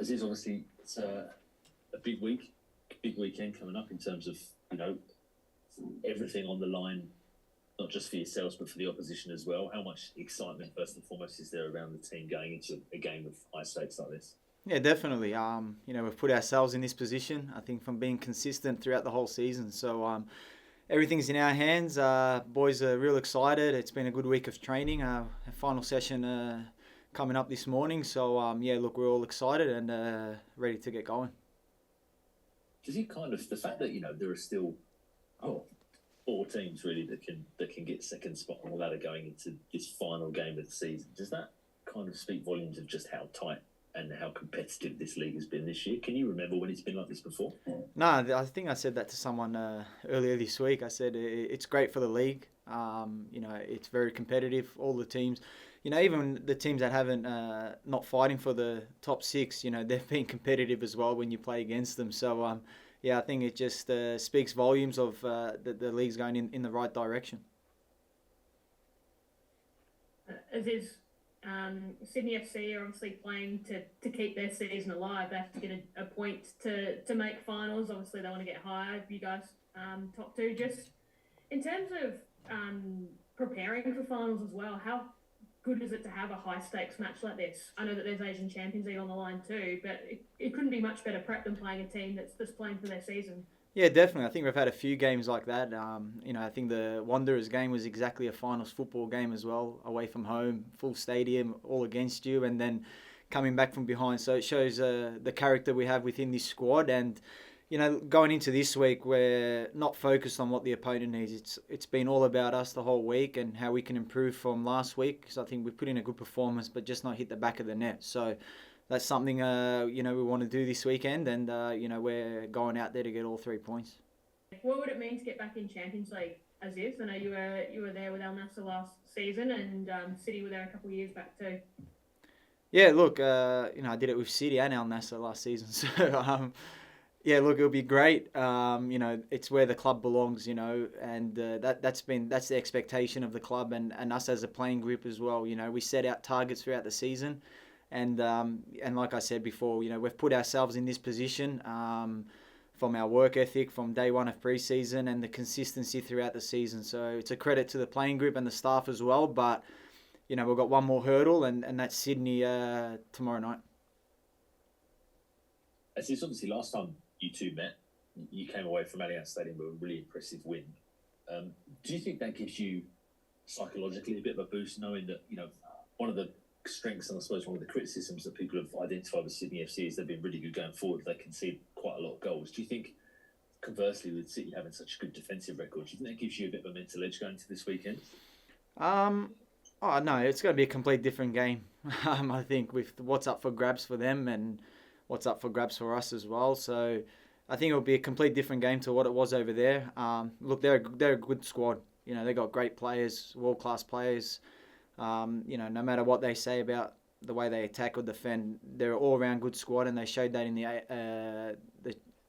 Aziz, obviously, it's a big week, big weekend coming up in terms of, everything on the line, not just for yourselves, but for the opposition as well. How much excitement, first and foremost, is there around the team going into a game of high stakes like this? Yeah, definitely. We've put ourselves in this position, I think, from being consistent throughout the whole season. So everything's in our hands. Boys are real excited. It's been a good week of training. Final session coming up this morning. So, look, we're all excited and ready to get going. Does it the fact that, there are still four teams really that can get second spot on the ladder going into this final game of the season, does that kind of speak volumes of just how tight and how competitive this league has been this year? Can you remember when it's been like this before? No, I think I said that to someone earlier this week. I said it's great for the league. It's very competitive. All the teams, even the teams that haven't not fighting for the top six, they've been competitive as well when you play against them. So, I think it just speaks volumes of the league's going in the right direction. Aziz, Sydney FC are obviously playing to keep their season alive. They have to get a point to make finals. Obviously, they want to get higher. You guys, top two. Just in terms of preparing for finals as well, how good is it to have a high stakes match like this? I know that there's Asian Champions League on the line too, but it couldn't be much better prep than playing a team that's just playing for their season. Yeah, definitely. I think we've had a few games like that. I think the Wanderers game was exactly a finals football game as well, away from home, full stadium, all against you, and then coming back from behind. So it shows the character we have within this squad. And, going into this week, we're not focused on what the opponent needs. It's been all about us the whole week and how we can improve from last week. So I think we put in a good performance, but just not hit the back of the net. So that's something, we want to do this weekend, and, we're going out there to get all 3 points. What would it mean to get back in Champions League, Aziz? I know you were there with Al Nassr last season, and City were there a couple of years back too. Yeah, look, I did it with City and Al Nassr last season, so look, it'll be great. It's where the club belongs, and that's the expectation of the club and us as a playing group as well. We set out targets throughout the season. And like I said before, we've put ourselves in this position from our work ethic from day one of pre-season and the consistency throughout the season. So it's a credit to the playing group and the staff as well. But, we've got one more hurdle, and that's Sydney tomorrow night. As it's obviously last time you two met, you came away from Allianz Stadium with a really impressive win. Do you think that gives you psychologically a bit of a boost, knowing that, one of the strengths and I suppose one of the criticisms that people have identified with Sydney FC is they've been really good going forward. They concede quite a lot of goals. Do you think, conversely, with City having such a good defensive record, do you think that gives you a bit of a mental edge going into this weekend? No, it's going to be a complete different game. I think with what's up for grabs for them and what's up for grabs for us as well. So I think it'll be a complete different game to what it was over there. Look, they're a good squad. They got great players, world-class players. No matter what they say about the way they attack or defend, they're an all-round good squad, and they showed that in the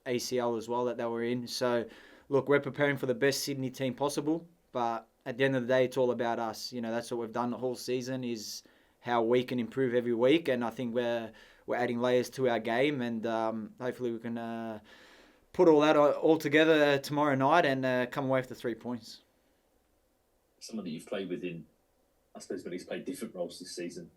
ACL as well that they were in. So, look, we're preparing for the best Sydney team possible, but at the end of the day, it's all about us. That's what we've done the whole season, is how we can improve every week, and I think we're adding layers to our game, and hopefully we can put all that all together tomorrow night and come away with the 3 points. Someone that you've played with in, I suppose, but he's played different roles this season.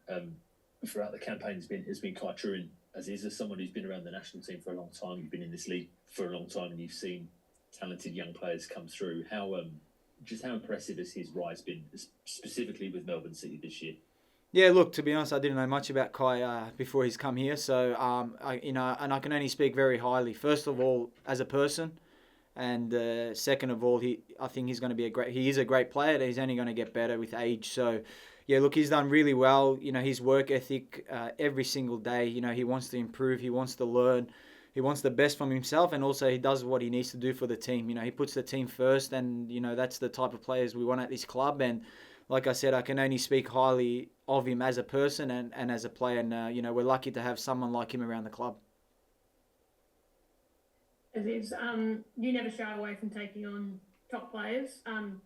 Throughout the campaign, has been quite true. And as someone who's been around the national team for a long time, you've been in this league for a long time, and you've seen talented young players come through. How impressive has his rise been, specifically with Melbourne City this year? Yeah, look, to be honest, I didn't know much about Kai before he's come here, so I can only speak very highly. First of all, as a person. And second of all, I think he's going to be he is a great player. He's only going to get better with age. So, yeah, look, he's done really well. His work ethic every single day. He wants to improve. He wants to learn. He wants the best from himself, and also he does what he needs to do for the team. He puts the team first, and that's the type of players we want at this club. And like I said, I can only speak highly of him as a person and as a player. And we're lucky to have someone like him around the club. Aziz, you never shy away from taking on top players.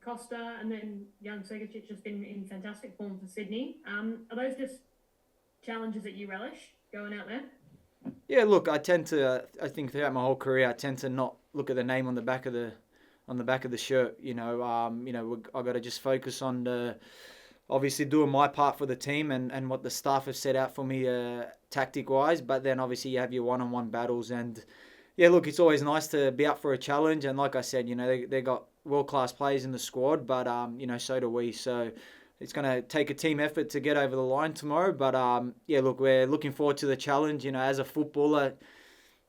Costa and then young Segicic has been in fantastic form for Sydney. Are those just challenges that you relish going out there? Yeah, look, I tend to. I think throughout my whole career, I tend to not look at the name on the back of the shirt. I got to just focus on obviously doing my part for the team and what the staff have set out for me tactic wise. But then obviously you have your one-on-one battles, and yeah, look, it's always nice to be up for a challenge. And like I said, they got world-class players in the squad, but so do we. So it's going to take a team effort to get over the line tomorrow. But yeah, look, we're looking forward to the challenge. As a footballer,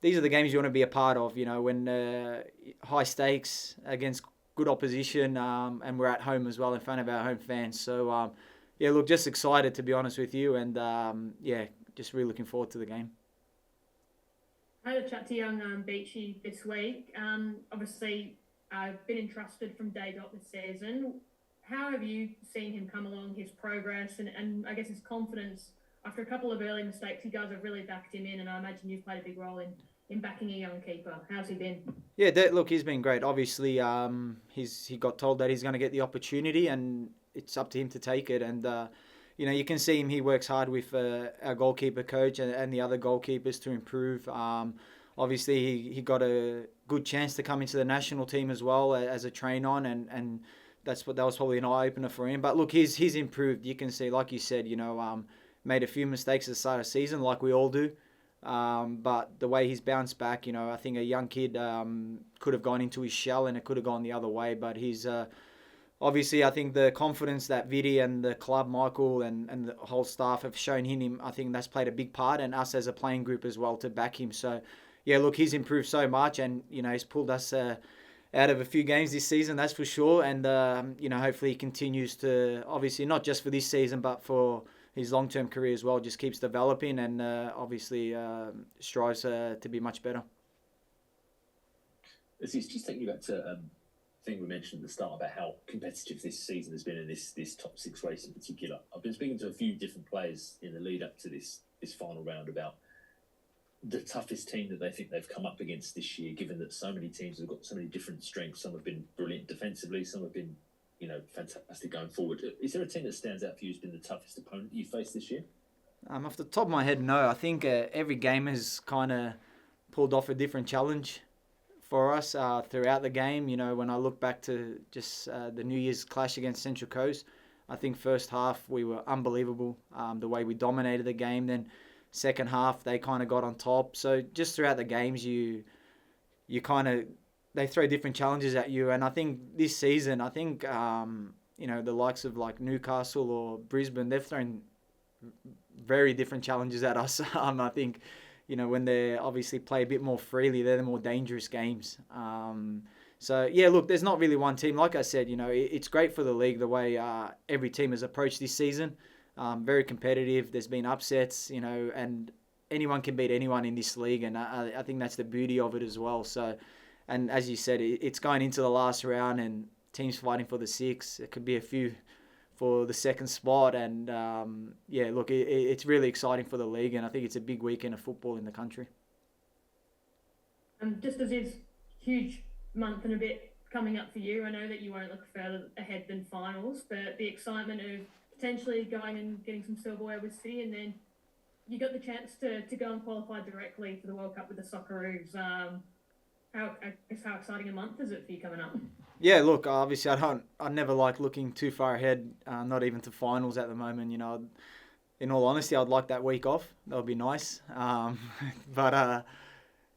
these are the games you want to be a part of. When high stakes against good opposition, and we're at home as well in front of our home fans. So yeah, look, just excited to be honest with you, and yeah, just really looking forward to the game. I had a chat to young Beachy this week. Obviously, I've been entrusted from day dot this season. How have you seen him come along, his progress, and I guess his confidence? After a couple of early mistakes, you guys have really backed him in, and I imagine you've played a big role in backing a young keeper. How's he been? Yeah, look, he's been great. Obviously, he got told that he's going to get the opportunity, and it's up to him to take it. And you can see him. He works hard with our goalkeeper coach and the other goalkeepers to improve. Obviously, he got a good chance to come into the national team as well as a train-on, and that was probably an eye-opener for him. But look, he's improved. You can see, like you said, made a few mistakes at the start of the season, like we all do. But the way he's bounced back, I think a young kid could have gone into his shell and it could have gone the other way. But he's obviously, I think the confidence that Vidi and the club, Michael and the whole staff have shown in him, I think that's played a big part, and us as a playing group as well to back him. So yeah, look, he's improved so much, and he's pulled us out of a few games this season, that's for sure. And hopefully he continues to, obviously not just for this season, but for his long-term career as well, just keeps developing and obviously strives to be much better. It's just taking you back to the thing we mentioned at the start about how competitive this season has been in this top six race in particular. I've been speaking to a few different players in the lead up to this final round about the toughest team that they think they've come up against this year, given that so many teams have got so many different strengths. Some have been brilliant defensively, some have been fantastic going forward. Is there a team that stands out for you who's been the toughest opponent you faced this year? Off the top of my head, no. I think every game has kind of pulled off a different challenge for us throughout the game. When I look back to just the New Year's clash against Central Coast, I think first half we were unbelievable, the way we dominated the game. Then second half they kind of got on top. So just throughout the games, they throw different challenges at you. And I think this season, the likes of like Newcastle or Brisbane, they've thrown very different challenges at us. I think, when they obviously play a bit more freely, they're the more dangerous games. So, yeah, look, there's not really one team. Like I said, it's great for the league the way every team has approached this season. Very competitive. There's been upsets, and anyone can beat anyone in this league. And I think that's the beauty of it as well. So, and as you said, it's going into the last round and teams fighting for the six. It could be a few for the second spot. And, yeah, look, it's really exciting for the league. And I think it's a big weekend of football in the country. Just as is huge month and a bit coming up for you, I know that you won't look further ahead than finals, but the excitement of potentially going and getting some silverware with City, and then you got the chance to go and qualify directly for the World Cup with the Socceroos. How exciting a month is it for you coming up? Yeah, look, obviously I never like looking too far ahead, not even to finals at the moment. In all honesty, I'd like that week off. That would be nice. But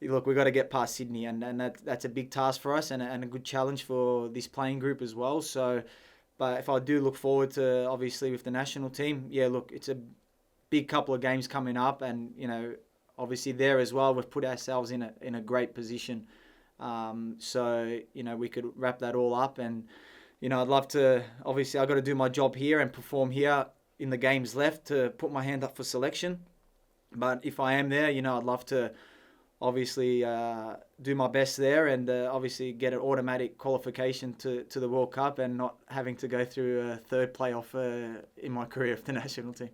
look, we've got to get past Sydney, and that's a big task for us and a good challenge for this playing group as well. So, but if I do look forward to, obviously, with the national team, yeah, look, it's a big couple of games coming up, and, obviously there as well, we've put ourselves in a great position. So, we could wrap that all up, and, I'd love to, obviously I've got to do my job here and perform here in the games left to put my hand up for selection. But if I am there, I'd love to obviously do my best there and obviously get an automatic qualification to the World Cup and not having to go through a third playoff in my career of the national team.